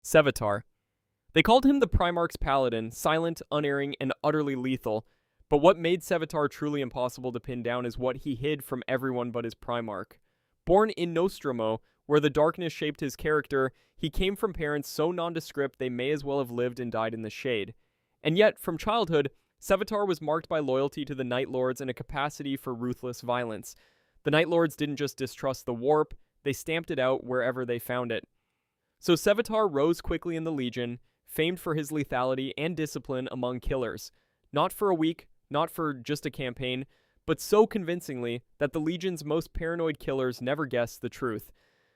Sevatar. They called him the Primarch's Paladin, silent, unerring, and utterly lethal, but what made Sevatar truly impossible to pin down is what he hid from everyone but his Primarch. Born in Nostromo, where the darkness shaped his character, he came from parents so nondescript they may as well have lived and died in the shade. And yet, from childhood, Sevatar was marked by loyalty to the Night Lords and a capacity for ruthless violence. The Night Lords didn't just distrust the warp, they stamped it out wherever they found it. So Sevatar rose quickly in the Legion, famed for his lethality and discipline among killers. Not for a week, not for just a campaign, but so convincingly that the Legion's most paranoid killers never guessed the truth.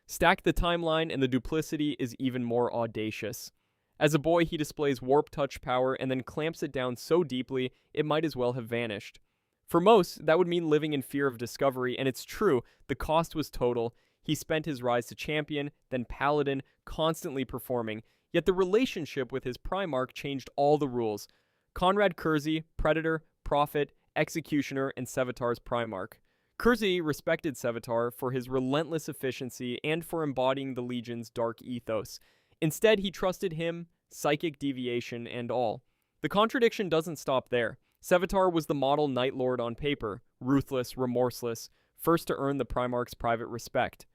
Stack the timeline and the duplicity is even more audacious. As a boy, he displays warp touch power and then clamps it down so deeply it might as well have vanished. For most, that would mean living in fear of discovery, and it's true, the cost was total. He spent his rise to champion, then paladin, constantly performing, yet the relationship with his Primarch changed all the rules. Conrad Khârn, Predator, Prophet, Executioner, and Sevatar's Primarch. Khârn respected Sevatar for his relentless efficiency and for embodying the Legion's dark ethos. Instead, he trusted him, psychic deviation, and all. The contradiction doesn't stop there. Sevatar was the model Night Lord on paper, ruthless, remorseless, first to earn the Primarch's private respect.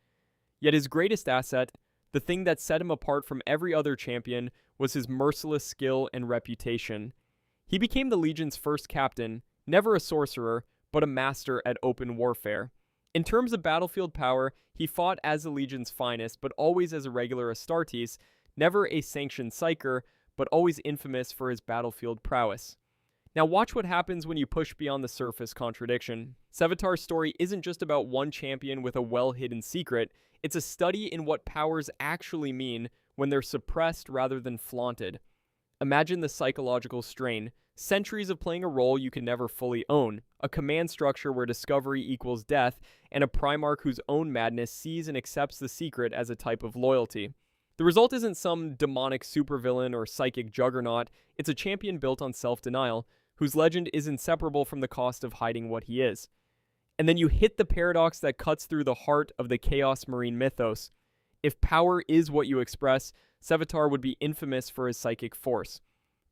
Yet his greatest asset, the thing that set him apart from every other champion, was his merciless skill and reputation. He became the Legion's first captain, never a sorcerer, but a master at open warfare. In terms of battlefield power, he fought as the Legion's finest, but always as a regular Astartes, never a sanctioned Cypher, but always infamous for his battlefield prowess. Now watch what happens when you push beyond the surface contradiction. Sevatar's story isn't just about one champion with a well-hidden secret, it's a study in what powers actually mean when they're suppressed rather than flaunted. Imagine the psychological strain. Centuries of playing a role you can never fully own, a command structure where discovery equals death, and a Primarch whose own madness sees and accepts the secret as a type of loyalty. The result isn't some demonic supervillain or psychic juggernaut, it's a champion built on self-denial, whose legend is inseparable from the cost of hiding what he is. And then you hit the paradox that cuts through the heart of the Chaos Marine mythos. If power is what you express, Sevatar would be infamous for his psychic force.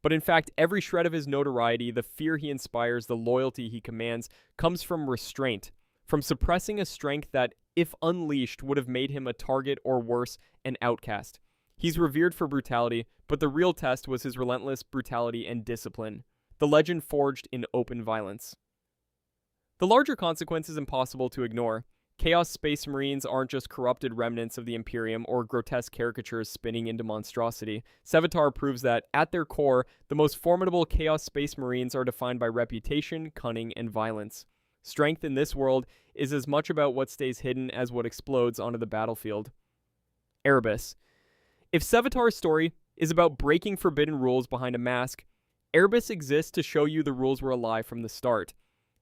But in fact, every shred of his notoriety, the fear he inspires, the loyalty he commands, comes from restraint, from suppressing a strength that, if unleashed, would have made him a target or worse, an outcast. He's revered for brutality, but the real test was his relentless brutality and discipline. The legend forged in open violence. The larger consequence is impossible to ignore. Chaos Space Marines aren't just corrupted remnants of the Imperium or grotesque caricatures spinning into monstrosity. Sevatar proves that, at their core, the most formidable Chaos Space Marines are defined by reputation, cunning, and violence. Strength in this world is as much about what stays hidden as what explodes onto the battlefield. Erebus. If Sevatar's story is about breaking forbidden rules behind a mask, Erebus exists to show you the rules were a lie from the start.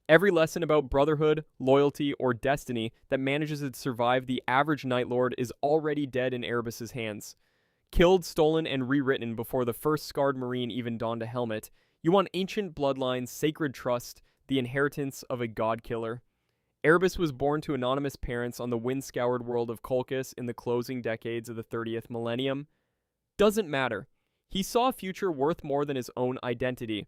Every lesson about brotherhood, loyalty, or destiny that manages to survive the average Night Lord is already dead in Erebus's hands. Killed, stolen, and rewritten before the first scarred Marine even donned a helmet, you want ancient bloodlines, sacred trust, the inheritance of a god-killer. Erebus was born to anonymous parents on the wind-scoured world of Colchis in the closing decades of the 30th millennium. Doesn't matter. He saw a future worth more than his own identity.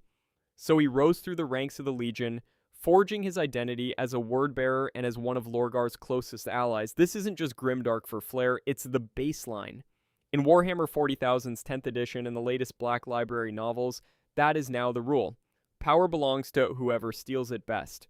So he rose through the ranks of the Legion, forging his identity as a word bearer and as one of Lorgar's closest allies. This isn't just grimdark for flair, it's the baseline. In Warhammer 40,000's 10th edition and the latest Black Library novels, that is now the rule. Power belongs to whoever steals it best.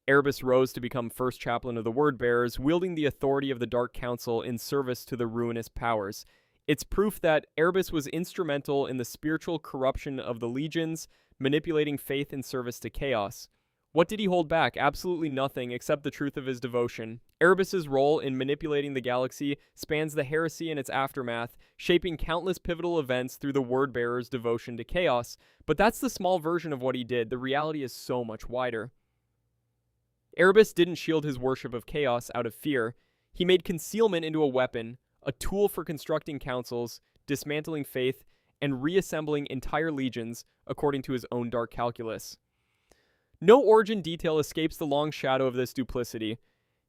Erebus rose to become first chaplain of the Word Bearers, wielding the authority of the Dark Council in service to the Ruinous Powers. It's proof that Erebus was instrumental in the spiritual corruption of the legions, manipulating faith in service to chaos. What did he hold back? Absolutely nothing except the truth of his devotion. Erebus's role in manipulating the galaxy spans the heresy and its aftermath, shaping countless pivotal events through the Word Bearers' devotion to chaos. But that's the small version of what he did. The reality is so much wider. Erebus didn't shield his worship of chaos out of fear. He made concealment into a weapon, a tool for constructing councils, dismantling faith, and reassembling entire legions according to his own dark calculus. No origin detail escapes the long shadow of this duplicity.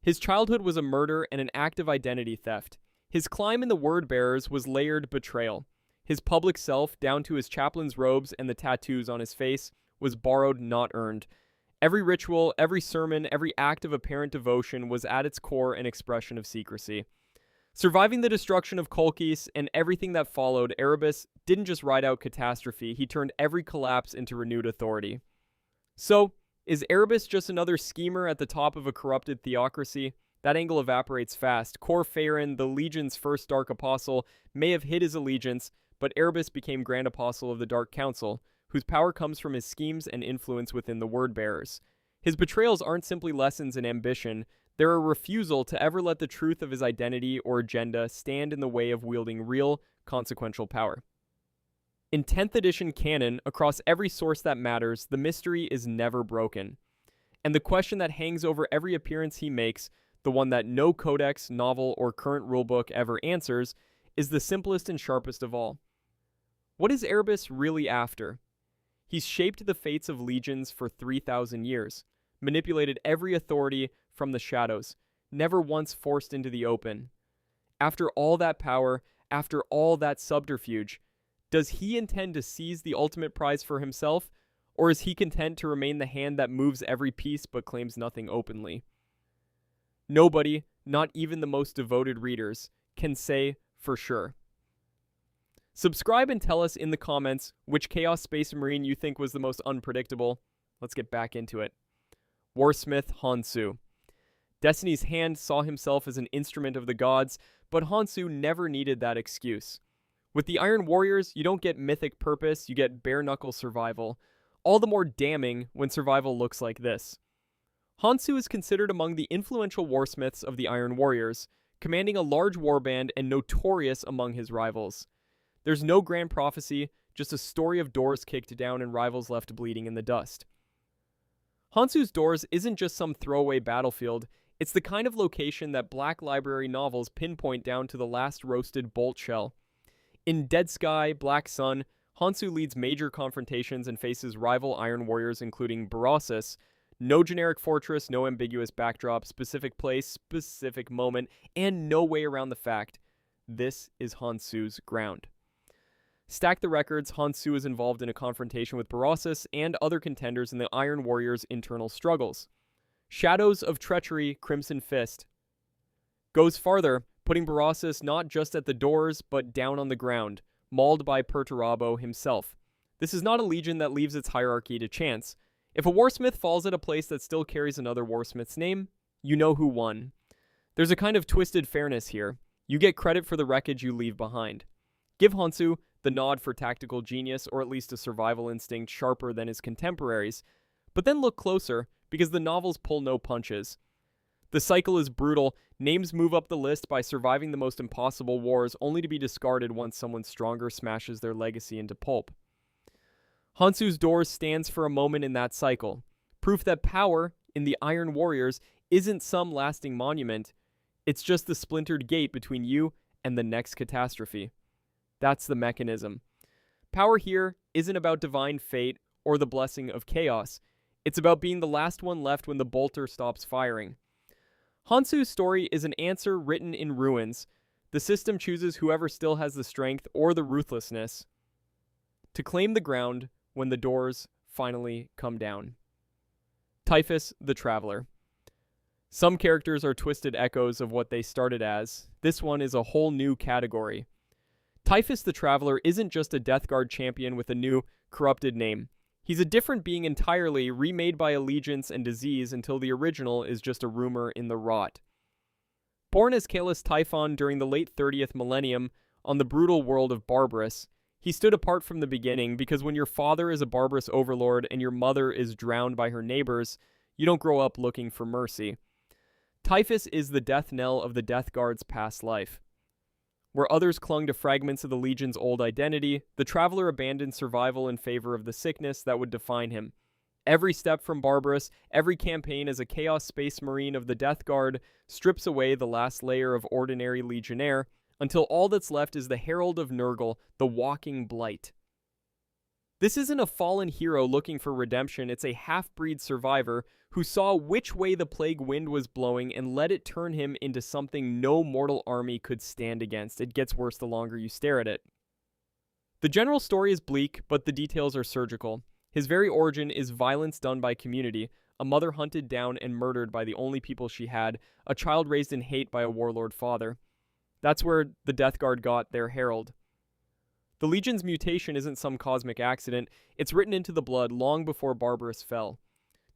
His childhood was a murder and an act of identity theft. His climb in the Word Bearers was layered betrayal. His public self, down to his chaplain's robes and the tattoos on his face, was borrowed, not earned. Every ritual, every sermon, every act of apparent devotion was at its core an expression of secrecy. Surviving the destruction of Kolkis and everything that followed, Erebus didn't just ride out catastrophe, he turned every collapse into renewed authority. So, is Erebus just another schemer at the top of a corrupted theocracy? That angle evaporates fast. Khârn, the Legion's first Dark Apostle, may have hid his allegiance, but Erebus became Grand Apostle of the Dark Council, whose power comes from his schemes and influence within the Word Bearers. His betrayals aren't simply lessons in ambition, they're a refusal to ever let the truth of his identity or agenda stand in the way of wielding real, consequential power. In 10th edition canon, across every source that matters, the mystery is never broken. And the question that hangs over every appearance he makes, the one that no codex, novel, or current rulebook ever answers, is the simplest and sharpest of all. What is Erebus really after? He's shaped the fates of legions for 3,000 years, manipulated every authority from the shadows, never once forced into the open. After all that power, after all that subterfuge, does he intend to seize the ultimate prize for himself, or is he content to remain the hand that moves every piece but claims nothing openly? Nobody, not even the most devoted readers, can say for sure. Subscribe and tell us in the comments which Chaos Space Marine you think was the most unpredictable. Let's get back into it. Warsmith Honsou. Destiny's hand saw himself as an instrument of the gods, but Honsou never needed that excuse. With the Iron Warriors, you don't get mythic purpose, you get bare-knuckle survival. All the more damning when survival looks like this. Honsou is considered among the influential warsmiths of the Iron Warriors, commanding a large warband and notorious among his rivals. There's no grand prophecy, just a story of doors kicked down and rivals left bleeding in the dust. Honsou's doors isn't just some throwaway battlefield, it's the kind of location that Black Library novels pinpoint down to the last roasted bolt shell. In Dead Sky, Black Sun, Honsou leads major confrontations and faces rival Iron Warriors including Berosus. No generic fortress, no ambiguous backdrop, specific place, specific moment, and no way around the fact. This is Honsou's ground. Stack the records, Honsou is involved in a confrontation with Berosus and other contenders in the Iron Warriors' internal struggles. Shadows of Treachery, Crimson Fist goes farther, putting Berosus not just at the doors, but down on the ground, mauled by Perturabo himself. This is not a legion that leaves its hierarchy to chance. If a warsmith falls at a place that still carries another warsmith's name, you know who won. There's a kind of twisted fairness here. You get credit for the wreckage you leave behind. Give Honsou the nod for tactical genius, or at least a survival instinct sharper than his contemporaries, but then look closer, because the novels pull no punches. The cycle is brutal, names move up the list by surviving the most impossible wars only to be discarded once someone stronger smashes their legacy into pulp. Honsou's Doors stands for a moment in that cycle, proof that power, in the Iron Warriors, isn't some lasting monument, it's just the splintered gate between you and the next catastrophe. That's the mechanism. Power here isn't about divine fate or the blessing of chaos, it's about being the last one left when the bolter stops firing. Honsou's story is an answer written in ruins. The system chooses whoever still has the strength or the ruthlessness to claim the ground when the doors finally come down. Typhus the Traveler. Some characters are twisted echoes of what they started as. This one is a whole new category. Typhus the Traveler isn't just a Death Guard champion with a new, corrupted name. He's a different being entirely, remade by allegiance and disease until the original is just a rumor in the rot. Born as Caelus Typhon during the late 30th millennium on the brutal world of Barbarous, he stood apart from the beginning because when your father is a barbarous overlord and your mother is drowned by her neighbors, you don't grow up looking for mercy. Typhus is the death knell of the Death Guard's past life. Where others clung to fragments of the Legion's old identity, the Traveler abandoned survival in favor of the sickness that would define him. Every step from Barbarous, every campaign as a Chaos Space Marine of the Death Guard strips away the last layer of ordinary Legionnaire, until all that's left is the Herald of Nurgle, the walking blight. This isn't a fallen hero looking for redemption, it's a half-breed survivor who saw which way the plague wind was blowing and let it turn him into something no mortal army could stand against. It gets worse the longer you stare at it. The general story is bleak, but the details are surgical. His very origin is violence done by community, a mother hunted down and murdered by the only people she had, a child raised in hate by a warlord father. That's where the Death Guard got their herald. The Legion's mutation isn't some cosmic accident, it's written into the blood long before Barbarous fell.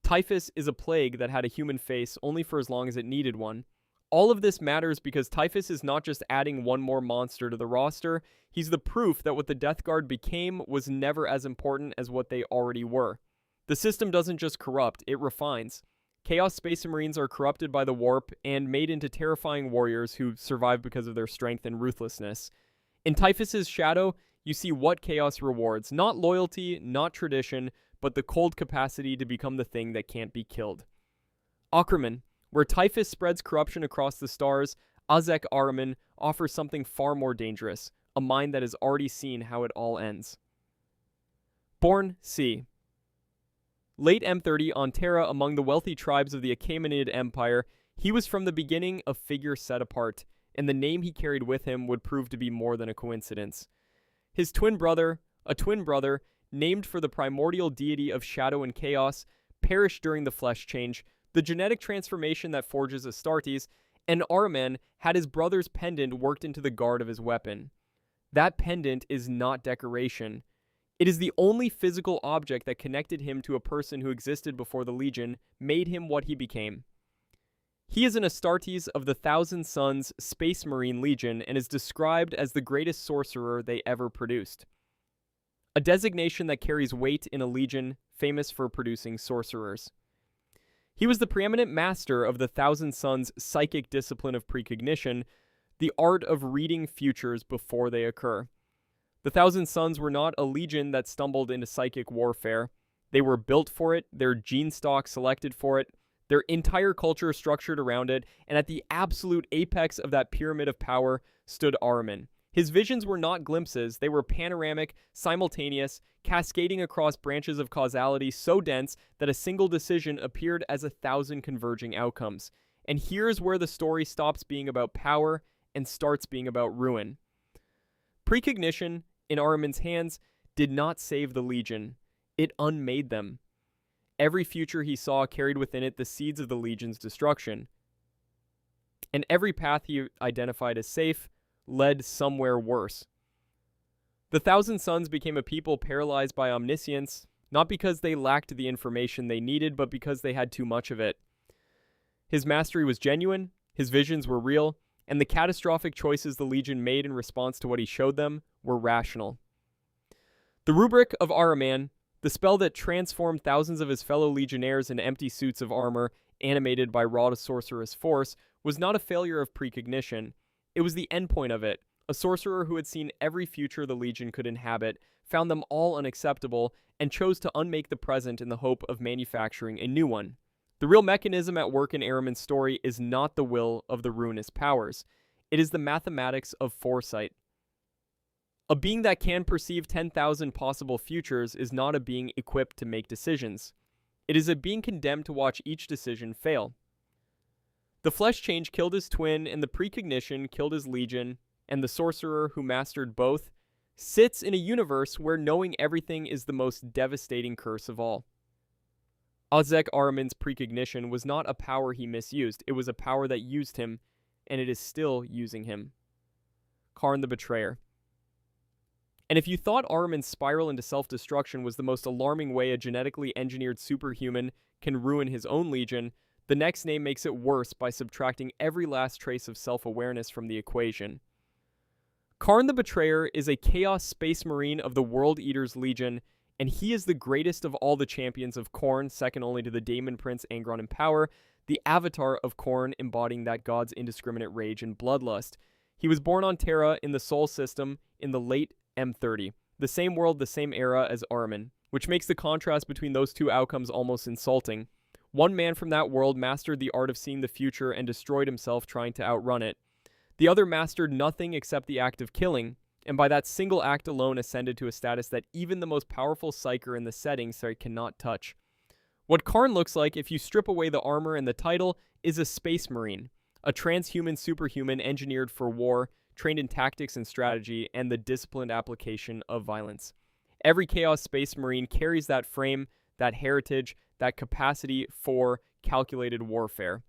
Typhus is a plague that had a human face only for as long as it needed one. All of this matters because Typhus is not just adding one more monster to the roster, he's the proof that what the Death Guard became was never as important as what they already were. The system doesn't just corrupt, it refines. Chaos Space Marines are corrupted by the warp and made into terrifying warriors who survive because of their strength and ruthlessness. In Typhus's shadow, you see what chaos rewards, not loyalty, not tradition, but the cold capacity to become the thing that can't be killed. Ahriman, where Typhus spreads corruption across the stars, Ahzek Ahriman offers something far more dangerous, a mind that has already seen how it all ends. Born C. Late M30 on Terra among the wealthy tribes of the Achaemenid Empire, he was from the beginning a figure set apart, and the name he carried with him would prove to be more than a coincidence. His twin brother, named for the primordial deity of shadow and chaos, perished during the flesh change, the genetic transformation that forges Astartes, and Ahriman had his brother's pendant worked into the guard of his weapon. That pendant is not decoration. It is the only physical object that connected him to a person who existed before the Legion, made him what he became. He is an Astartes of the Thousand Suns Space Marine Legion and is described as the greatest sorcerer they ever produced. A designation that carries weight in a legion famous for producing sorcerers. He was the preeminent master of the Thousand Suns' psychic discipline of precognition, the art of reading futures before they occur. The Thousand Suns were not a legion that stumbled into psychic warfare. They were built for it, their gene stock selected for it, their entire culture structured around it, and at the absolute apex of that pyramid of power stood Ahriman. His visions were not glimpses, they were panoramic, simultaneous, cascading across branches of causality so dense that a single decision appeared as 1,000 converging outcomes. And here's where the story stops being about power and starts being about ruin. Precognition, in Ahriman's hands, did not save the Legion. It unmade them. Every future he saw carried within it the seeds of the Legion's destruction. And every path he identified as safe led somewhere worse. The Thousand Suns became a people paralyzed by omniscience, not because they lacked the information they needed, but because they had too much of it. His mastery was genuine, his visions were real, and the catastrophic choices the Legion made in response to what he showed them were rational. The rubric of Ahriman, the spell that transformed thousands of his fellow legionnaires into empty suits of armor, animated by raw sorcerous force, was not a failure of precognition. It was the endpoint of it. A sorcerer who had seen every future the Legion could inhabit, found them all unacceptable, and chose to unmake the present in the hope of manufacturing a new one. The real mechanism at work in Ahriman's story is not the will of the Ruinous Powers. It is the mathematics of foresight. A being that can perceive 10,000 possible futures is not a being equipped to make decisions. It is a being condemned to watch each decision fail. The flesh change killed his twin, and the precognition killed his legion, and the sorcerer who mastered both sits in a universe where knowing everything is the most devastating curse of all. Ahzek Ahriman's precognition was not a power he misused, it was a power that used him, and it is still using him. Khârn the Betrayer. And if you thought Ahriman's spiral into self-destruction was the most alarming way a genetically engineered superhuman can ruin his own legion, the next name makes it worse by subtracting every last trace of self-awareness from the equation. Khârn the Betrayer is a Chaos Space Marine of the World Eater's Legion, and he is the greatest of all the champions of Khârn, second only to the Daemon Prince Angron in power, the avatar of Khârn embodying that god's indiscriminate rage and bloodlust. He was born on Terra in the Sol system in the late M30, the same world, the same era as Ahriman, which makes the contrast between those two outcomes almost insulting. One man from that world mastered the art of seeing the future and destroyed himself trying to outrun it. The other mastered nothing except the act of killing, and by that single act alone ascended to a status that even the most powerful psyker in the setting cannot touch. What Khârn looks like, if you strip away the armor and the title, is a space marine, a transhuman superhuman engineered for war, trained in tactics and strategy, and the disciplined application of violence. Every Chaos Space Marine carries that frame, that heritage, that capacity for calculated warfare.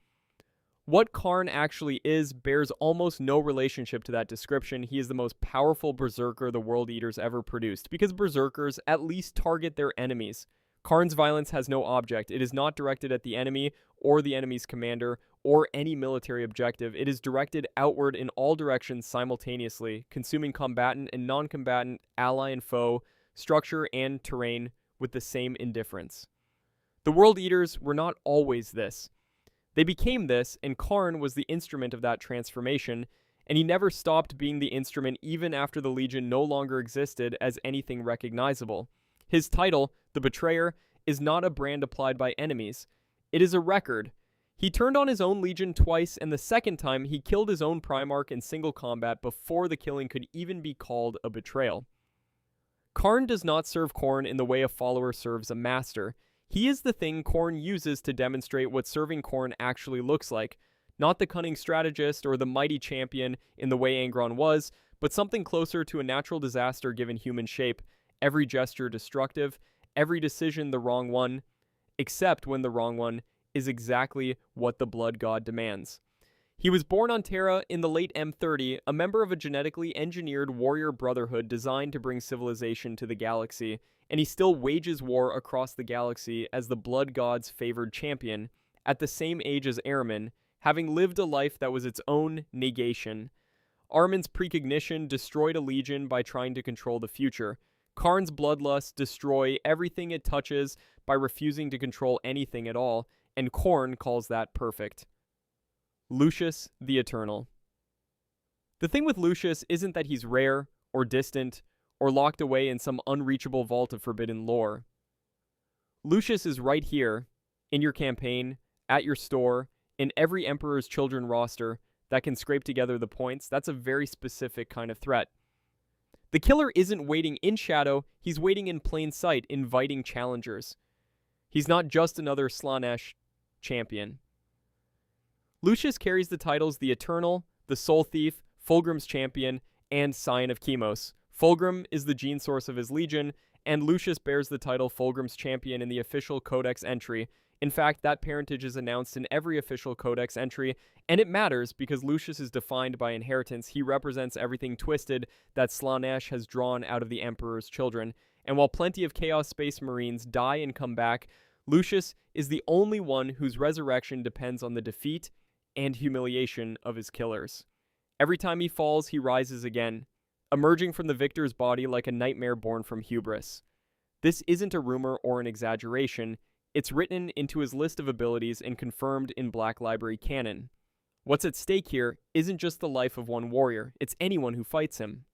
What Khârn actually is bears almost no relationship to that description. He is the most powerful berserker the World Eaters ever produced, because berserkers at least target their enemies. Khârn's violence has no object. It is not directed at the enemy, or the enemy's commander, or any military objective. It is directed outward in all directions simultaneously, consuming combatant and non-combatant, ally and foe, structure and terrain with the same indifference. The World Eaters were not always this. They became this, and Khârn was the instrument of that transformation, and he never stopped being the instrument even after the Legion no longer existed as anything recognizable. His title, the Betrayer, is not a brand applied by enemies. It is a record. He turned on his own Legion twice, and the second time he killed his own Primarch in single combat before the killing could even be called a betrayal. Khârn does not serve Khorne in the way a follower serves a master. He is the thing Khorne uses to demonstrate what serving Khorne actually looks like. Not the cunning strategist or the mighty champion in the way Angron was, but something closer to a natural disaster given human shape. Every gesture destructive, every decision the wrong one, except when the wrong one is exactly what the Blood God demands. He was born on Terra in the late M30, a member of a genetically engineered warrior brotherhood designed to bring civilization to the galaxy, and he still wages war across the galaxy as the Blood God's favored champion, at the same age as Ahriman, having lived a life that was its own negation. Ahriman's precognition destroyed a legion by trying to control the future. Khârn's bloodlust destroy everything it touches by refusing to control anything at all, and Khorne calls that perfect. Lucius the Eternal. The thing with Lucius isn't that he's rare, or distant, or locked away in some unreachable vault of forbidden lore. Lucius is right here, in your campaign, at your store, in every Emperor's Children roster that can scrape together the points. That's a very specific kind of threat. The killer isn't waiting in shadow, he's waiting in plain sight, inviting challengers. He's not just another Slaanesh champion. Lucius carries the titles the Eternal, the Soul Thief, Fulgrim's Champion, and Scion of Chemos. Fulgrim is the gene source of his legion, and Lucius bears the title Fulgrim's Champion in the official Codex entry. In fact, that parentage is announced in every official Codex entry, and it matters because Lucius is defined by inheritance. He represents everything twisted that Slaanesh has drawn out of the Emperor's children, and while plenty of Chaos Space Marines die and come back, Lucius is the only one whose resurrection depends on the defeat and humiliation of his killers. Every time he falls, he rises again, emerging from the victor's body like a nightmare born from hubris. This isn't a rumor or an exaggeration. It's written into his list of abilities and confirmed in Black Library canon. What's at stake here isn't just the life of one warrior, it's anyone who fights him.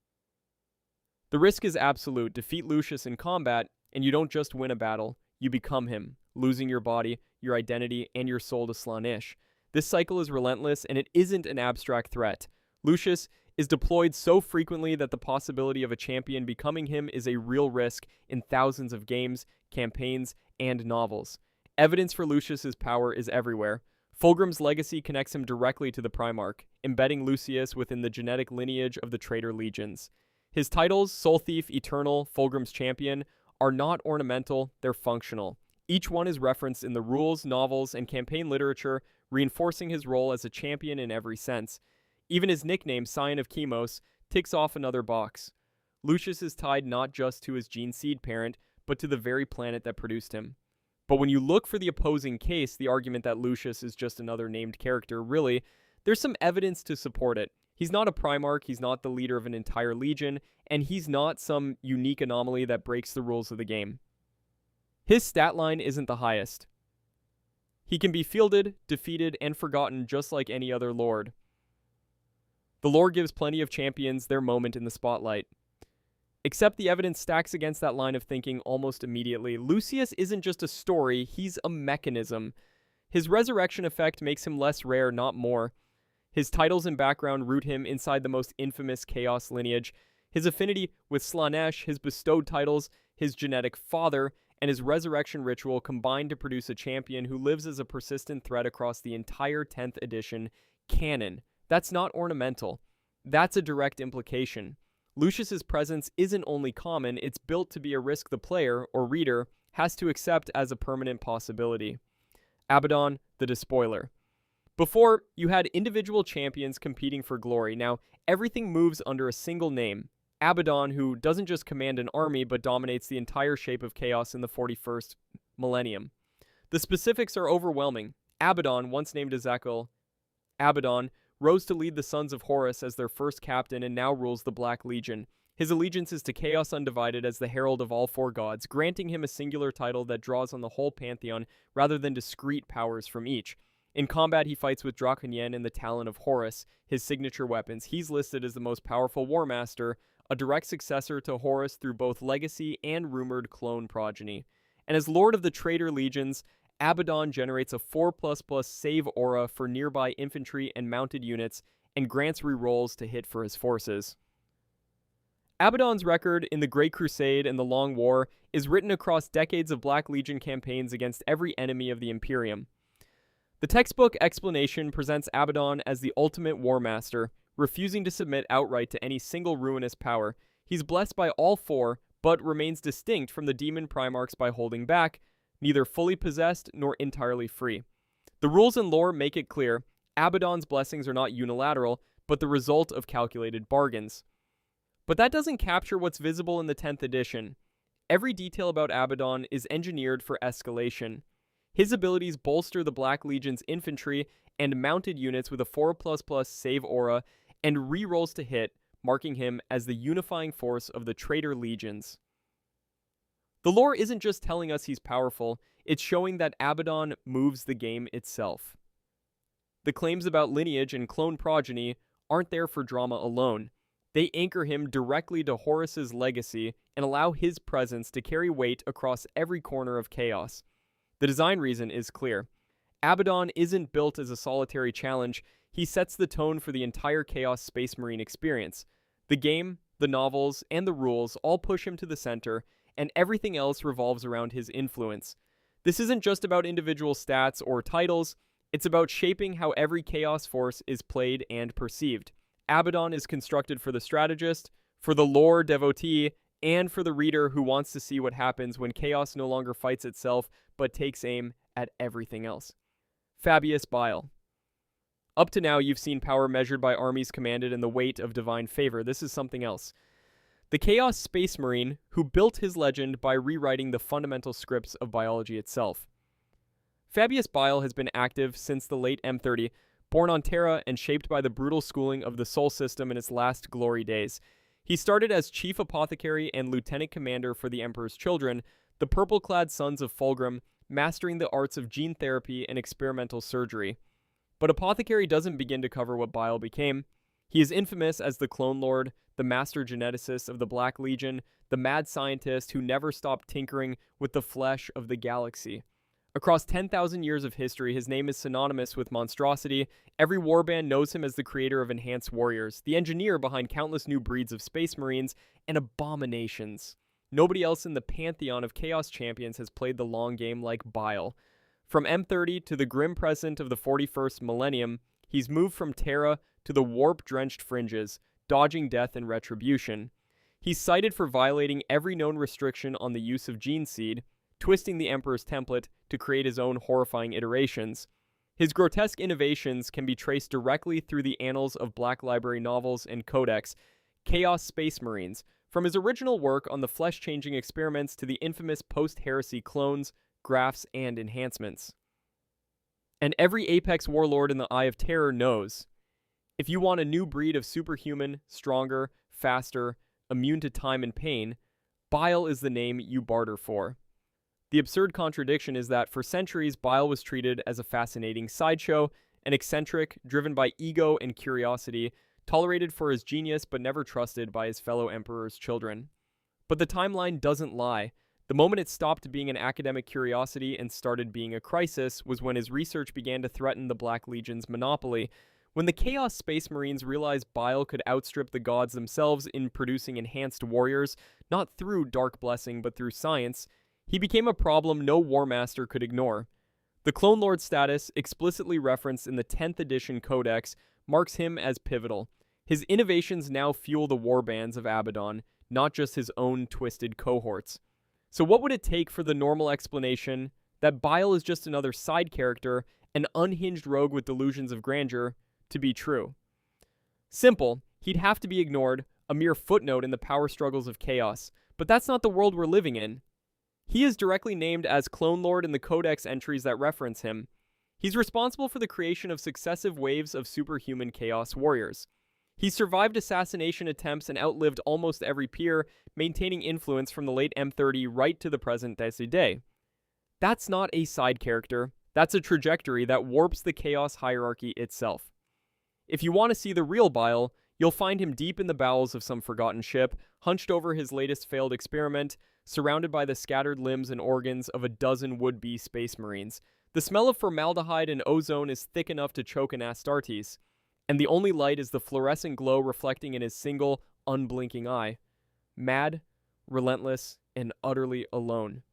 The risk is absolute. Defeat Lucius in combat, and you don't just win a battle, you become him, losing your body, your identity, and your soul to Slaanesh. This cycle is relentless, and it isn't an abstract threat. Lucius is deployed so frequently that the possibility of a champion becoming him is a real risk in thousands of games, campaigns, and novels. Evidence for Lucius's power is everywhere. Fulgrim's legacy connects him directly to the Primarch, embedding Lucius within the genetic lineage of the traitor legions. His titles, Soul Thief, Eternal, Fulgrim's Champion, are not ornamental, they're functional. Each one is referenced in the rules, novels, and campaign literature, reinforcing his role as a champion in every sense. Even his nickname, Scion of Chemos, ticks off another box. Lucius is tied not just to his gene seed parent, but to the very planet that produced him. But when you look for the opposing case, the argument that Lucius is just another named character, really, there's some evidence to support it. He's not a Primarch, he's not the leader of an entire legion, and he's not some unique anomaly that breaks the rules of the game. His stat line isn't the highest. He can be fielded, defeated, and forgotten just like any other lord. The lore gives plenty of champions their moment in the spotlight. Except the evidence stacks against that line of thinking almost immediately. Lucius isn't just a story, he's a mechanism. His resurrection effect makes him less rare, not more. His titles and background root him inside the most infamous Chaos lineage. His affinity with Slaanesh, his bestowed titles, his genetic father, and his resurrection ritual combine to produce a champion who lives as a persistent threat across the entire 10th edition canon. That's not ornamental. that's a direct implication. Lucius's presence isn't only common, it's built to be a risk the player, or reader, has to accept as a permanent possibility. Abaddon the Despoiler. Before, you had individual champions competing for glory. Now, everything moves under a single name. Abaddon, who doesn't just command an army, but dominates the entire shape of chaos in the 41st millennium. The specifics are overwhelming. Abaddon, once named Ahzek Abaddon, rose to lead the Sons of Horus as their first captain and now rules the Black Legion. His allegiance is to Chaos Undivided as the herald of all four gods, granting him a singular title that draws on the whole pantheon rather than discrete powers from each. In combat, he fights with Draconyen and the Talon of Horus, his signature weapons. He's listed as the most powerful Warmaster, a direct successor to Horus through both legacy and rumored clone progeny. And as Lord of the Traitor Legions, Abaddon generates a 4++ save aura for nearby infantry and mounted units, and grants rerolls to hit for his forces. Abaddon's record in the Great Crusade and the Long War is written across decades of Black Legion campaigns against every enemy of the Imperium. The textbook explanation presents Abaddon as the ultimate Warmaster, refusing to submit outright to any single ruinous power. He's blessed by all four, but remains distinct from the demon Primarchs by holding back, neither fully possessed nor entirely free. The rules and lore make it clear, Abaddon's blessings are not unilateral, but the result of calculated bargains. But that doesn't capture what's visible in the 10th edition. Every detail about Abaddon is engineered for escalation. His abilities bolster the Black Legion's infantry and mounted units with a 4++ save aura and rerolls to hit, marking him as the unifying force of the traitor legions. The lore isn't just telling us he's powerful, it's showing that Abaddon moves the game itself. The claims about lineage and clone progeny aren't there for drama alone. They anchor him directly to Horus's legacy and allow his presence to carry weight across every corner of chaos. The design reason is clear. Abaddon isn't built as a solitary challenge, he sets the tone for the entire Chaos Space Marine experience. The game, the novels, and the rules all push him to the center, and everything else revolves around his influence. This isn't just about individual stats or titles, it's about shaping how every Chaos force is played and perceived. Abaddon is constructed for the strategist, for the lore devotee, and for the reader who wants to see what happens when Chaos no longer fights itself, but takes aim at everything else. Fabius Bile. Up to now, you've seen power measured by armies commanded and the weight of divine favor. This is something else. The Chaos Space Marine, who built his legend by rewriting the fundamental scripts of biology itself. Fabius Bile has been active since the late M30, born on Terra and shaped by the brutal schooling of the Sol system in its last glory days. He started as Chief Apothecary and Lieutenant Commander for the Emperor's Children, the purple-clad sons of Fulgrim, mastering the arts of gene therapy and experimental surgery. But Apothecary doesn't begin to cover what Bile became. He is infamous as the Clonelord, the master geneticist of the Black Legion, the mad scientist who never stopped tinkering with the flesh of the galaxy. Across 10,000 years of history, his name is synonymous with monstrosity. Every warband knows him as the creator of enhanced warriors, the engineer behind countless new breeds of space marines and abominations. Nobody else in the pantheon of Chaos champions has played the long game like Bile. From M30 to the grim present of the 41st millennium, he's moved from Terra to the warp-drenched fringes, dodging death and retribution. He's cited for violating every known restriction on the use of gene seed, twisting the Emperor's template to create his own horrifying iterations. His grotesque innovations can be traced directly through the annals of Black Library novels and codex, Chaos Space Marines, from his original work on the flesh-changing experiments to the infamous post-heresy clones, grafts, and enhancements. And every Apex warlord in the Eye of Terror knows, if you want a new breed of superhuman, stronger, faster, immune to time and pain, Bile is the name you barter for. The absurd contradiction is that for centuries, Bile was treated as a fascinating sideshow, an eccentric, driven by ego and curiosity, tolerated for his genius but never trusted by his fellow Emperor's children. But the timeline doesn't lie. The moment it stopped being an academic curiosity and started being a crisis was when his research began to threaten the Black Legion's monopoly. When the Chaos Space Marines realized Bile could outstrip the gods themselves in producing enhanced warriors, not through dark blessing but through science, he became a problem no Warmaster could ignore. The Clonelord status, explicitly referenced in the 10th edition Codex, marks him as pivotal. His innovations now fuel the warbands of Abaddon, not just his own twisted cohorts. So what would it take for the normal explanation that Bile is just another side character, an unhinged rogue with delusions of grandeur, to be true? Simple. He'd have to be ignored, a mere footnote in the power struggles of chaos. But that's not the world we're living in. He is directly named as Clonelord in the Codex entries that reference him. He's responsible for the creation of successive waves of superhuman chaos warriors. He survived assassination attempts and outlived almost every peer, maintaining influence from the late M30 right to the present day. That's not a side character. That's a trajectory that warps the chaos hierarchy itself. If you want to see the real Bile, you'll find him deep in the bowels of some forgotten ship, hunched over his latest failed experiment, surrounded by the scattered limbs and organs of a dozen would-be space marines. The smell of formaldehyde and ozone is thick enough to choke an Astartes, and the only light is the fluorescent glow reflecting in his single, unblinking eye. Mad, relentless, and utterly alone.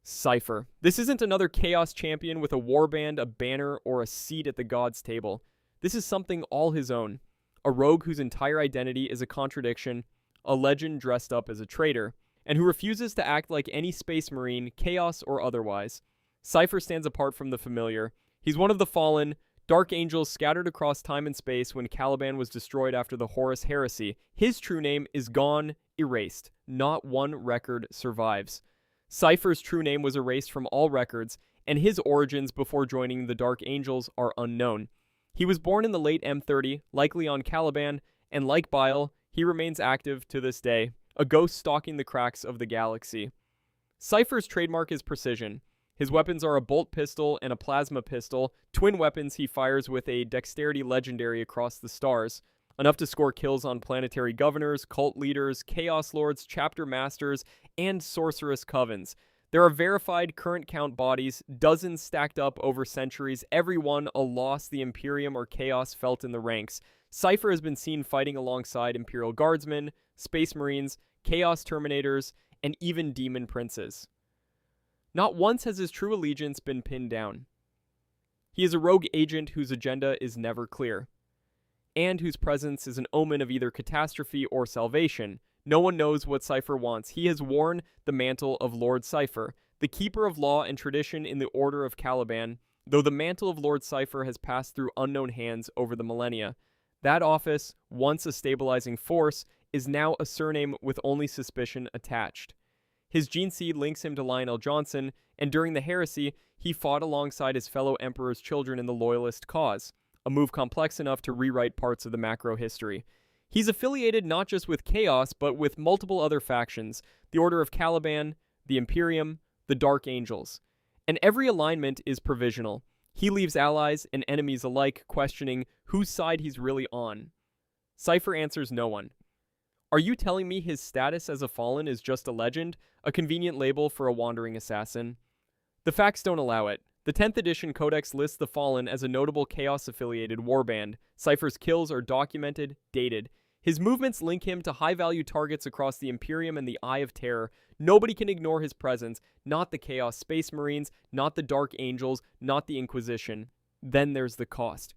Cypher. This isn't another chaos champion with a warband, a banner, or a seat at the gods' table. This is something all his own. A rogue whose entire identity is a contradiction, a legend dressed up as a traitor, and who refuses to act like any space marine, chaos or otherwise. Cypher stands apart from the familiar. He's one of the fallen, dark angels scattered across time and space when Caliban was destroyed after the Horus Heresy. His true name is gone, erased. Not one record survives. Cypher's true name was erased from all records, and his origins before joining the Dark Angels are unknown. He was born in the late M30, likely on Caliban, and like Bile, he remains active to this day, a ghost stalking the cracks of the galaxy. Cypher's trademark is precision. His weapons are a bolt pistol and a plasma pistol, twin weapons he fires with a dexterity legendary across the stars, enough to score kills on planetary governors, cult leaders, chaos lords, chapter masters, and sorceress covens. There are verified current count bodies, dozens stacked up over centuries, every one a loss the Imperium or Chaos felt in the ranks. Cypher has been seen fighting alongside Imperial Guardsmen, Space Marines, Chaos Terminators, and even Demon Princes. Not once has his true allegiance been pinned down. He is a rogue agent whose agenda is never clear, and whose presence is an omen of either catastrophe or salvation. No one knows what Cypher wants. He has worn the mantle of Lord Cypher, the keeper of law and tradition in the Order of Caliban, though the mantle of Lord Cypher has passed through unknown hands over the millennia. That office, once a stabilizing force, is now a surname with only suspicion attached. His gene seed links him to Lionel Johnson, and during the heresy, he fought alongside his fellow emperor's children in the Loyalist cause, a move complex enough to rewrite parts of the macro history. He's affiliated not just with Chaos, but with multiple other factions, the Order of Caliban, the Imperium, the Dark Angels. And every alignment is provisional. He leaves allies and enemies alike questioning whose side he's really on. Cypher answers no one. Are you telling me his status as a fallen is just a legend, a convenient label for a wandering assassin? The facts don't allow it. The 10th edition Codex lists the Fallen as a notable Chaos-affiliated warband. Cypher's kills are documented, dated. His movements link him to high-value targets across the Imperium and the Eye of Terror. Nobody can ignore his presence, not the Chaos Space Marines, not the Dark Angels, not the Inquisition. Then there's the cost.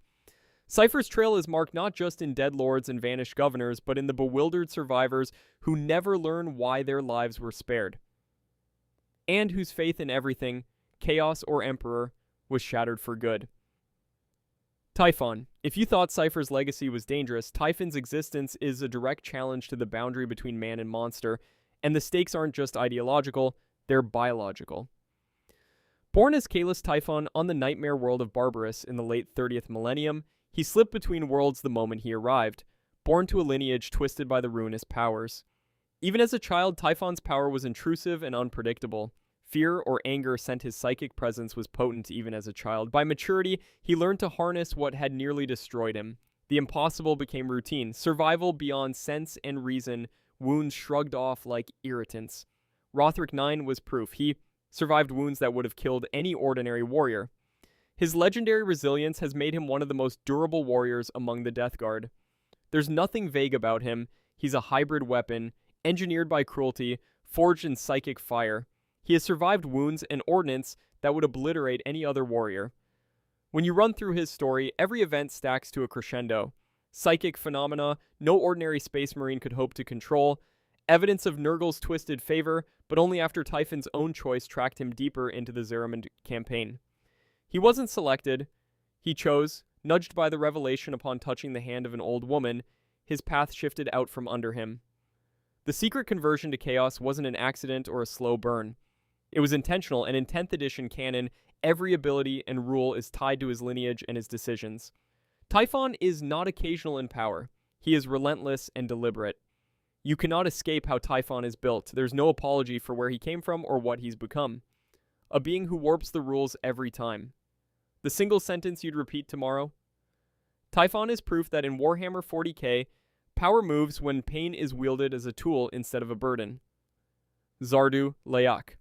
Cypher's trail is marked not just in dead lords and vanished governors, but in the bewildered survivors who never learn why their lives were spared, and whose faith in everything, Chaos or Emperor, was shattered for good. Typhon. If you thought Cypher's legacy was dangerous, Typhon's existence is a direct challenge to the boundary between man and monster, and the stakes aren't just ideological, they're biological. Born as Caelus Typhon on the nightmare world of Barbarous in the late 30th millennium, he slipped between worlds the moment he arrived, born to a lineage twisted by the Ruinous Powers. Even as a child, Typhon's power was intrusive and unpredictable. Fear or anger sent his psychic presence was potent even as a child. By maturity, he learned to harness what had nearly destroyed him. The impossible became routine. Survival beyond sense and reason, wounds shrugged off like irritants. Rothric 9 was proof. He survived wounds that would have killed any ordinary warrior. His legendary resilience has made him one of the most durable warriors among the Death Guard. There's nothing vague about him. He's a hybrid weapon, engineered by cruelty, forged in psychic fire. He has survived wounds and ordnance that would obliterate any other warrior. When you run through his story, every event stacks to a crescendo. psychic phenomena no ordinary space marine could hope to control, evidence of Nurgle's twisted favor, but only after Typhon's own choice tracked him deeper into the Zeramund campaign. He wasn't selected. He chose, nudged by the revelation upon touching the hand of an old woman, his path shifted out from under him. The secret conversion to chaos wasn't an accident or a slow burn. It was intentional, and in 10th edition canon, every ability and rule is tied to his lineage and his decisions. Typhon is not occasional in power. He is relentless and deliberate. You cannot escape how Typhon is built. There's no apology for where he came from or what he's become. A being who warps the rules every time. The single sentence you'd repeat tomorrow? Typhon is proof that in Warhammer 40k, power moves when pain is wielded as a tool instead of a burden. Zardu Layak.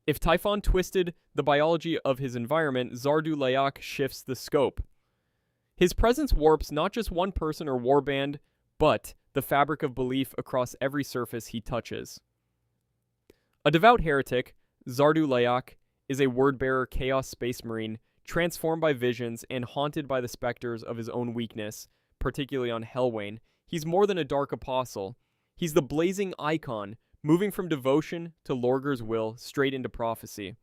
If Typhon twisted the biology of his environment, Zardu Layak shifts the scope. His presence warps not just one person or warband, but the fabric of belief across every surface he touches. A devout heretic, Zardu Layak is a word-bearer chaos space marine, transformed by visions and haunted by the specters of his own weakness, particularly on Helwain. He's more than a dark apostle. He's the blazing icon, moving from devotion to Lorger's will straight into prophecy.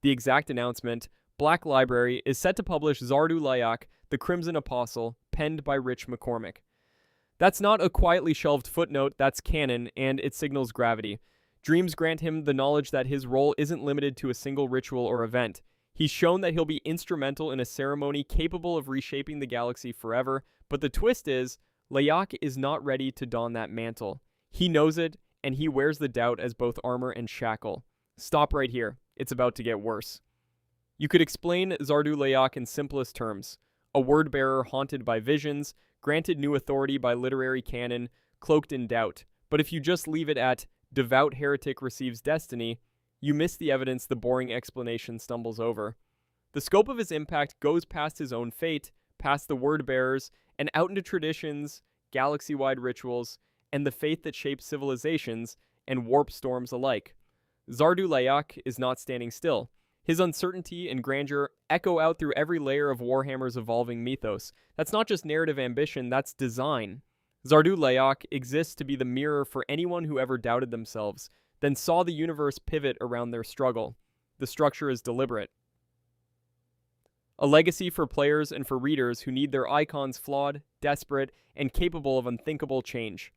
The exact announcement, Black Library, is set to publish Zardu Layak, the Crimson Apostle, penned by Rich McCormick. That's not a quietly shelved footnote, that's canon, and it signals gravity. Dreams grant him the knowledge that his role isn't limited to a single ritual or event. He's shown that he'll be instrumental in a ceremony capable of reshaping the galaxy forever, but the twist is, Layak is not ready to don that mantle. He knows it, and he wears the doubt as both armor and shackle. Stop right here. It's about to get worse. You could explain Zardu Layak in simplest terms. A word-bearer haunted by visions, granted new authority by literary canon, cloaked in doubt. But if you just leave it at, devout heretic receives destiny, you miss the evidence the boring explanation stumbles over. The scope of his impact goes past his own fate, past the word-bearers, and out into traditions, galaxy-wide rituals, and the faith that shapes civilizations and warp storms alike. Zardu Layak is not standing still. His uncertainty and grandeur echo out through every layer of Warhammer's evolving mythos. That's not just narrative ambition, that's design. Zardu Layak exists to be the mirror for anyone who ever doubted themselves, then saw the universe pivot around their struggle. The structure is deliberate. A legacy for players and for readers who need their icons flawed, desperate, and capable of unthinkable change.